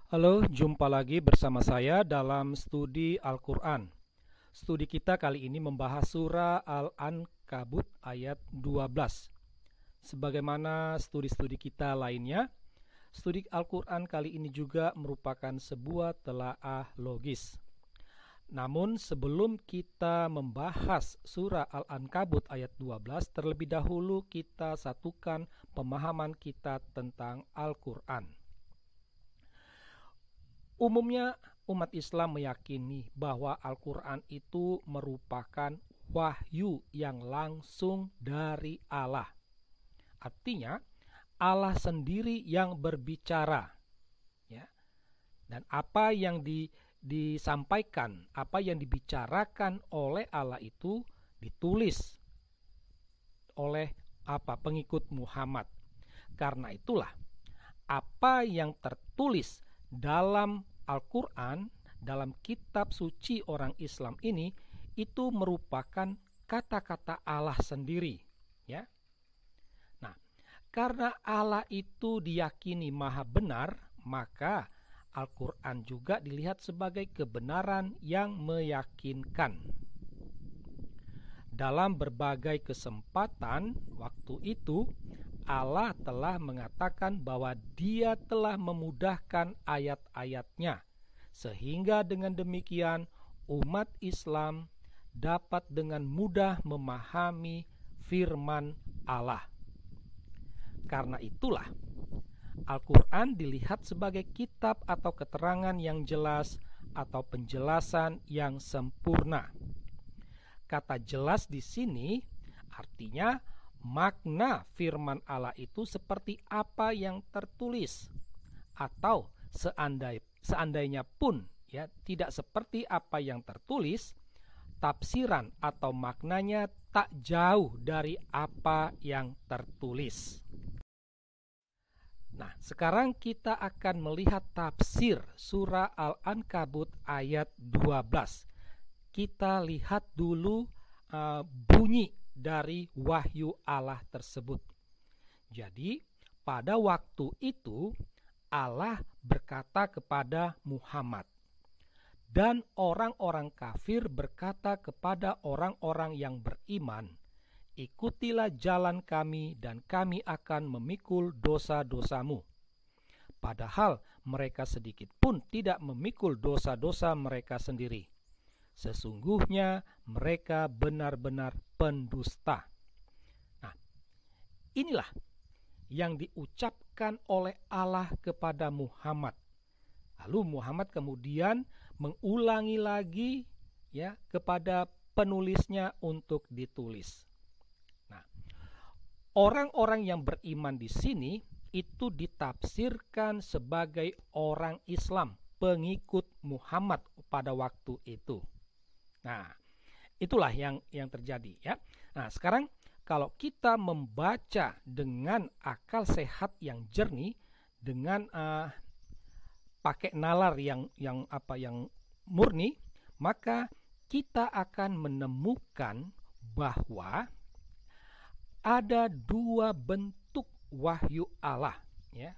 Halo, jumpa lagi bersama saya dalam studi Al-Quran. Studi kita kali ini membahas surah Al-Ankabut ayat 12. Sebagaimana studi-studi kita lainnya, studi Al-Quran kali ini juga merupakan sebuah telaah logis. Namun sebelum kita membahas surah Al-Ankabut ayat 12, terlebih dahulu kita satukan pemahaman kita tentang Al-Quran. Umumnya umat Islam meyakini bahwa Al-Quran itu merupakan wahyu yang langsung dari Allah. Artinya Allah sendiri yang berbicara, ya. Dan apa yang disampaikan, apa yang dibicarakan oleh Allah itu ditulis oleh pengikut Muhammad. Karena itulah apa yang tertulis dalam Al-Quran, dalam kitab suci orang Islam ini, itu merupakan kata-kata Allah sendiri, ya. Nah, karena Allah itu diyakini maha benar, maka Al-Quran juga dilihat sebagai kebenaran yang meyakinkan. Dalam berbagai kesempatan waktu itu, Allah telah mengatakan bahwa Dia telah memudahkan ayat-ayatnya, sehingga dengan demikian umat Islam dapat dengan mudah memahami firman Allah. Karena itulah Al-Quran dilihat sebagai kitab atau keterangan yang jelas atau penjelasan yang sempurna. Kata jelas di sini artinya makna firman Allah itu seperti apa yang tertulis, atau seandainya pun ya tidak seperti apa yang tertulis, tafsiran atau maknanya tak jauh dari apa yang tertulis. Nah, sekarang kita akan melihat tafsir surah Al-Ankabut ayat 12. Kita lihat dulu bunyi dari wahyu Allah tersebut. Jadi, pada waktu itu Allah berkata kepada Muhammad, dan orang-orang kafir berkata kepada orang-orang yang beriman, ikutilah jalan kami dan kami akan memikul dosa-dosamu. Padahal mereka sedikit pun tidak memikul dosa-dosa mereka sendiri. Sesungguhnya mereka benar-benar pendusta. Nah, inilah yang diucapkan oleh Allah kepada Muhammad. Lalu Muhammad kemudian mengulangi lagi ya kepada penulisnya untuk ditulis. Nah, orang-orang yang beriman di sini itu ditafsirkan sebagai orang Islam, pengikut Muhammad pada waktu itu. Nah, itulah yang terjadi ya. Nah, sekarang kalau kita membaca dengan akal sehat yang jernih, dengan pakai nalar yang murni, maka kita akan menemukan bahwa ada dua bentuk wahyu Allah, ya.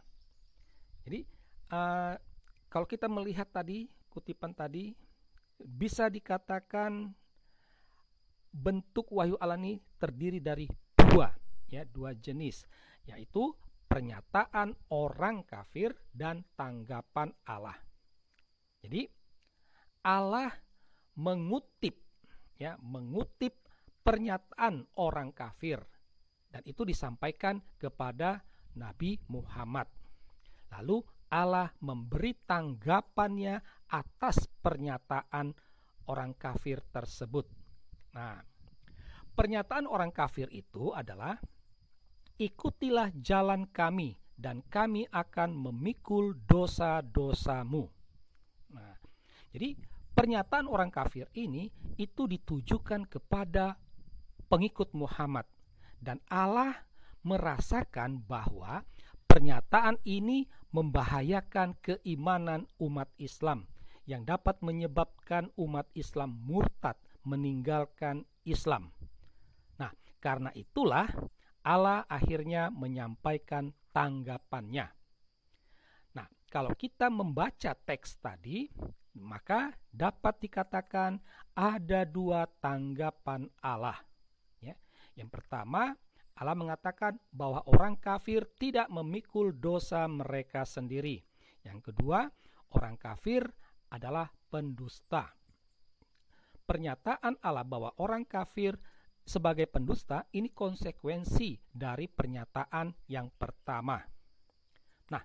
Jadi kalau kita melihat tadi kutipan tadi, bisa dikatakan bentuk wahyu Allah ini terdiri dari dua jenis, yaitu pernyataan orang kafir dan tanggapan Allah. Jadi Allah mengutip pernyataan orang kafir, dan itu disampaikan kepada Nabi Muhammad. Lalu Allah memberi tanggapannya atas pernyataan orang kafir tersebut. Nah, pernyataan orang kafir itu adalah, ikutilah jalan kami dan kami akan memikul dosa-dosamu. Nah, jadi pernyataan orang kafir ini itu ditujukan kepada pengikut Muhammad, dan Allah merasakan bahwa pernyataan ini membahayakan keimanan umat Islam yang dapat menyebabkan umat Islam murtad, meninggalkan Islam. Nah, karena itulah Allah akhirnya menyampaikan tanggapannya. Nah, kalau kita membaca teks tadi, maka dapat dikatakan ada dua tanggapan Allah. Ya. Yang pertama, Allah mengatakan bahwa orang kafir tidak memikul dosa mereka sendiri. Yang kedua, orang kafir adalah pendusta. Pernyataan Allah bahwa orang kafir sebagai pendusta ini konsekuensi dari pernyataan yang pertama. Nah,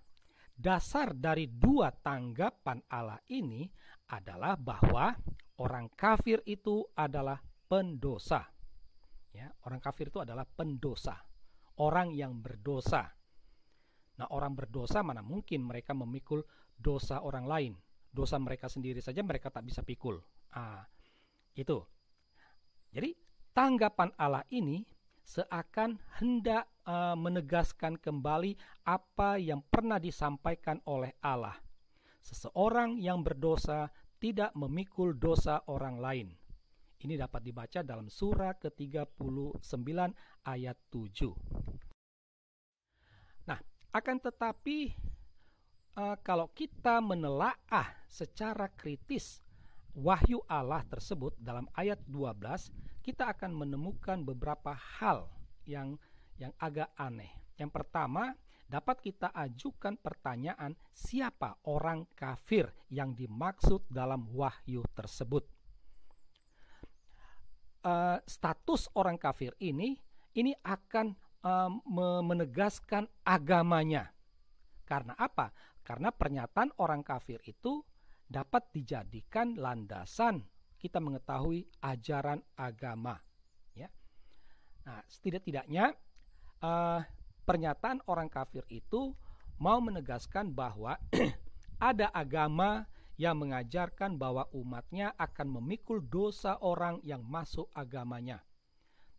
dasar dari dua tanggapan Allah ini adalah bahwa orang kafir itu adalah pendosa. Ya, orang kafir itu adalah pendosa, orang yang berdosa. Nah, orang berdosa mana mungkin mereka memikul dosa orang lain? Dosa mereka sendiri saja mereka tak bisa pikul. Itu. Jadi, tanggapan Allah ini seakan hendak menegaskan kembali apa yang pernah disampaikan oleh Allah. Seseorang yang berdosa tidak memikul dosa orang lain. Ini dapat dibaca dalam surah ke-39 ayat 7. Nah, akan tetapi kalau kita menelaah secara kritis wahyu Allah tersebut dalam ayat 12, kita akan menemukan beberapa hal yang agak aneh. Yang pertama, dapat kita ajukan pertanyaan, siapa orang kafir yang dimaksud dalam wahyu tersebut? Status orang kafir ini akan menegaskan agamanya. Karena apa? Karena pernyataan orang kafir itu dapat dijadikan landasan kita mengetahui ajaran agama. Ya. Nah, setidak-tidaknya pernyataan orang kafir itu mau menegaskan bahwa ada agama yang mengajarkan bahwa umatnya akan memikul dosa orang yang masuk agamanya.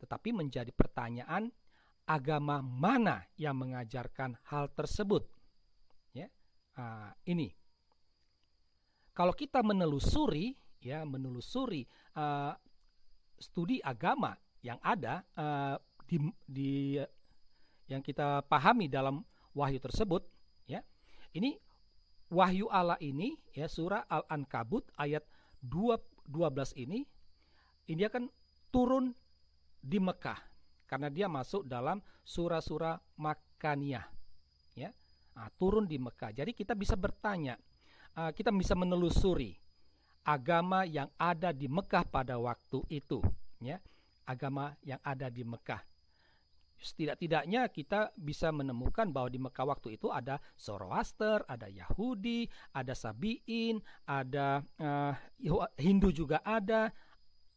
Tetapi menjadi pertanyaan, agama mana yang mengajarkan hal tersebut? Ya, ini. Kalau kita menelusuri studi agama yang ada yang kita pahami dalam wahyu tersebut, ya, ini wahyu Allah ini, ya, surah Al-Ankabut ayat 12 ini akan turun di Mekah karena dia masuk dalam surah-surah Makkaniyah, ya. Turun di Mekah. Jadi kita bisa bertanya, kita bisa menelusuri agama yang ada di Mekah pada waktu itu, ya. Agama yang ada di Mekah. Setidak-tidaknya kita bisa menemukan bahwa di Mekah waktu itu ada Zoroaster, ada Yahudi, ada Sabi'in, ada Hindu juga ada,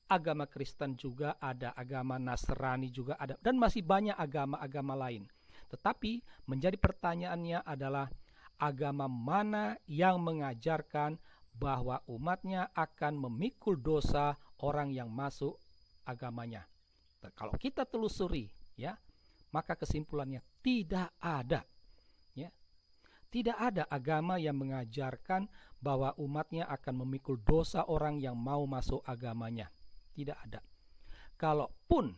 agama Kristen juga ada, agama Nasrani juga ada, dan masih banyak agama-agama lain. Tetapi menjadi pertanyaannya adalah agama mana yang mengajarkan bahwa umatnya akan memikul dosa orang yang masuk agamanya. Kalau kita telusuri, ya, maka kesimpulannya tidak ada, ya. Tidak ada agama yang mengajarkan bahwa umatnya akan memikul dosa orang yang mau masuk agamanya. Tidak ada. Kalaupun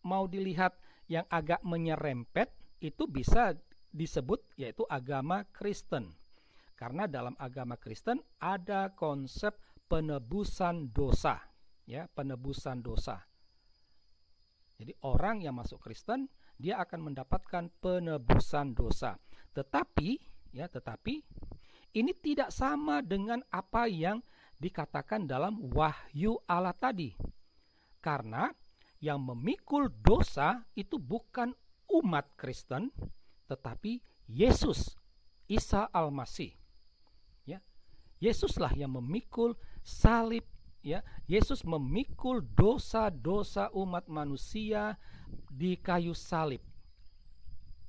mau dilihat yang agak menyerempet, itu bisa disebut yaitu agama Kristen. Karena dalam agama Kristen ada konsep penebusan dosa, ya, penebusan dosa. Jadi orang yang masuk Kristen dia akan mendapatkan penebusan dosa. Tetapi ini tidak sama dengan apa yang dikatakan dalam wahyu Allah tadi. Karena yang memikul dosa itu bukan umat Kristen, tetapi Yesus, Isa Al-Masih. Ya. Yesuslah yang memikul salib. Ya, Yesus memikul dosa-dosa umat manusia di kayu salib.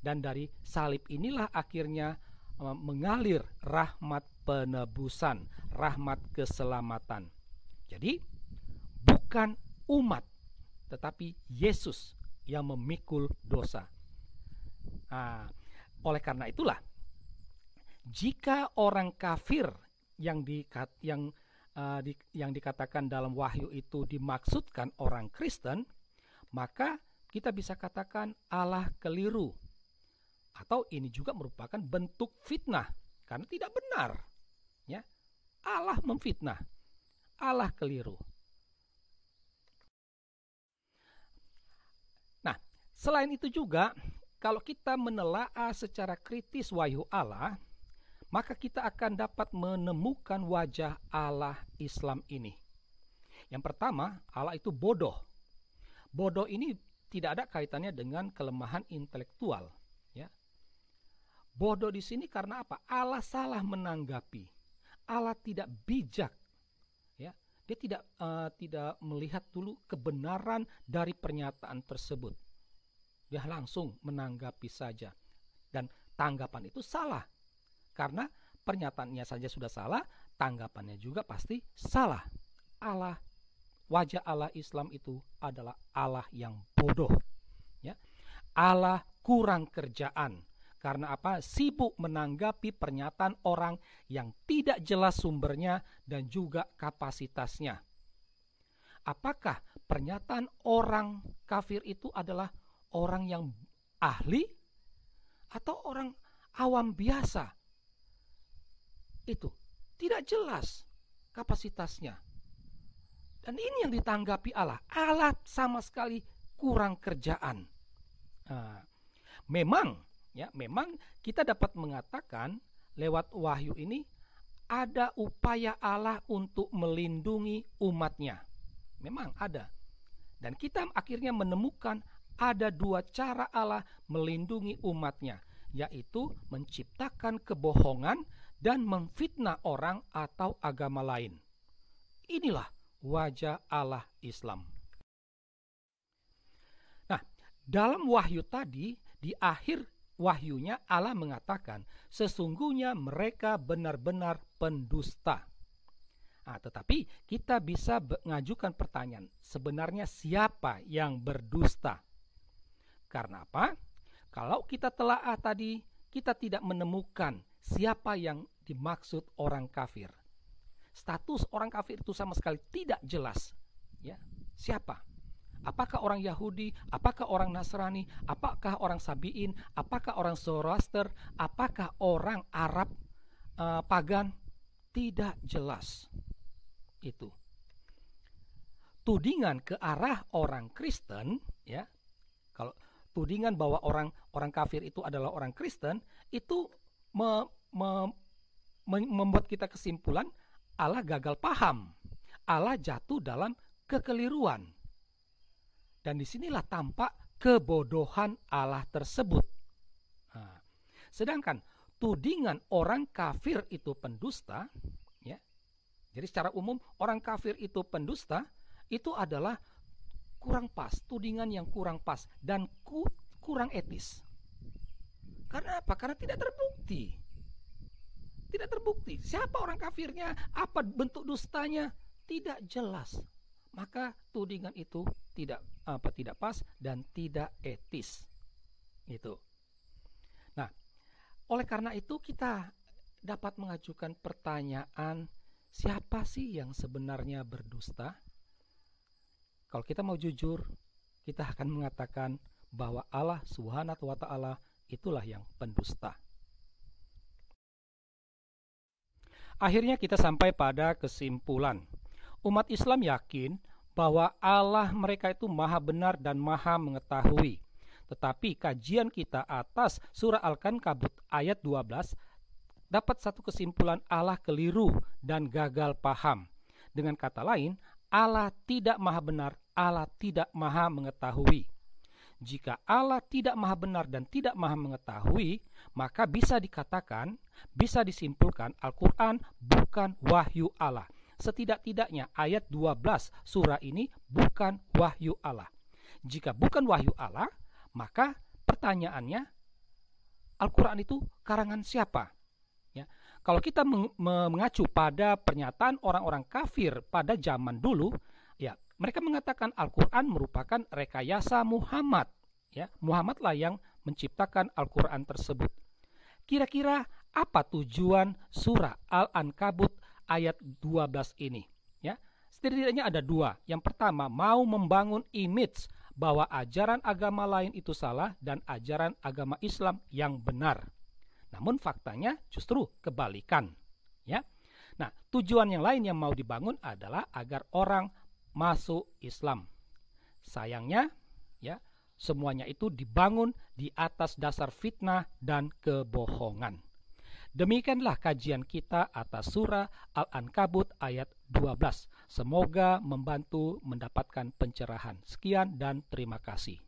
Dan dari salib inilah akhirnya mengalir rahmat penebusan, rahmat keselamatan. Jadi bukan umat, tetapi Yesus yang memikul dosa. Oleh karena itulah, jika orang kafir yang dikatakan dalam wahyu itu dimaksudkan orang Kristen, maka kita bisa katakan Allah keliru. Atau ini juga merupakan bentuk fitnah karena tidak benar. Ya, Allah memfitnah, Allah keliru. Nah, selain itu juga, kalau kita menelaah secara kritis wahyu Allah, maka kita akan dapat menemukan wajah Allah Islam ini. Yang pertama, Allah itu bodoh. Bodoh ini tidak ada kaitannya dengan kelemahan intelektual. Ya. Bodoh di sini karena apa? Allah salah menanggapi. Allah tidak bijak. Ya. Dia tidak melihat dulu kebenaran dari pernyataan tersebut. Dia langsung menanggapi saja. Dan tanggapan itu salah. Karena pernyataannya saja sudah salah, tanggapannya juga pasti salah. Wajah Allah Islam itu adalah Allah yang bodoh. Ya. Allah kurang kerjaan. Karena apa? Sibuk menanggapi pernyataan orang yang tidak jelas sumbernya dan juga kapasitasnya. Apakah pernyataan orang kafir itu adalah orang yang ahli atau orang awam biasa? Itu tidak jelas kapasitasnya. Dan ini yang ditanggapi Allah. Allah sama sekali kurang kerjaan. Memang kita dapat mengatakan lewat wahyu ini ada upaya Allah untuk melindungi umatnya. Memang ada. Dan kita akhirnya menemukan ada dua cara Allah melindungi umatnya, yaitu menciptakan kebohongan dan memfitnah orang atau agama lain. Inilah wajah Allah Islam. Nah, dalam wahyu tadi, di akhir wahyunya Allah mengatakan, sesungguhnya mereka benar-benar pendusta. Tetapi kita bisa mengajukan pertanyaan, sebenarnya siapa yang berdusta? Karena apa? Kalau kita telaah tadi, kita tidak menemukan siapa yang dimaksud orang kafir. Status orang kafir itu sama sekali tidak jelas. Ya, siapa? Apakah orang Yahudi? Apakah orang Nasrani? Apakah orang Sabi'in? Apakah orang Zoroaster? Apakah orang Arab pagan? Tidak jelas. Itu. Tudingan ke arah orang Kristen, ya. Kalau tudingan bahwa orang kafir itu adalah orang Kristen, itu membuat kita kesimpulan Allah gagal paham. Allah jatuh dalam kekeliruan. Dan disinilah tampak kebodohan Allah tersebut. Sedangkan tudingan orang kafir itu pendusta, ya. Jadi secara umum orang kafir itu pendusta, itu adalah kurang pas, tudingan yang kurang pas dan kurang etis. Karena apa? Karena tidak terbukti. Tidak terbukti. Siapa orang kafirnya? Apa bentuk dustanya? Tidak jelas. Maka tudingan itu tidak pas dan tidak etis. Itu. Nah, oleh karena itu kita dapat mengajukan pertanyaan, siapa sih yang sebenarnya berdusta? Kalau kita mau jujur, kita akan mengatakan bahwa Allah Subhanahu wa Ta'ala itulah yang pendusta. Akhirnya kita sampai pada kesimpulan. Umat Islam yakin bahwa Allah mereka itu maha benar dan maha mengetahui. Tetapi kajian kita atas surah Al-Ankabut ayat 12 dapat satu kesimpulan Allah keliru dan gagal paham. Dengan kata lain, Allah tidak maha benar, Allah tidak maha mengetahui. Jika Allah tidak maha benar dan tidak maha mengetahui, maka bisa dikatakan, bisa disimpulkan Al-Quran bukan wahyu Allah. Setidak-tidaknya ayat 12 surah ini bukan wahyu Allah. Jika bukan wahyu Allah, maka pertanyaannya, Al-Quran itu karangan siapa? Ya. Kalau kita mengacu pada pernyataan orang-orang kafir pada zaman dulu, ya, mereka mengatakan Al-Quran merupakan rekayasa Muhammad. Ya, Muhammadlah yang menciptakan Al-Quran tersebut. Kira-kira apa tujuan surah Al-Ankabut ayat 12 ini? Ya, setidaknya ada dua. Yang pertama, mau membangun image bahwa ajaran agama lain itu salah dan ajaran agama Islam yang benar. Namun faktanya justru kebalikan, ya. Nah, tujuan yang lain yang mau dibangun adalah agar orang masuk Islam. Sayangnya, ya, semuanya itu dibangun di atas dasar fitnah dan kebohongan. Demikianlah kajian kita atas surah Al-Ankabut ayat 12. Semoga membantu mendapatkan pencerahan. Sekian dan terima kasih.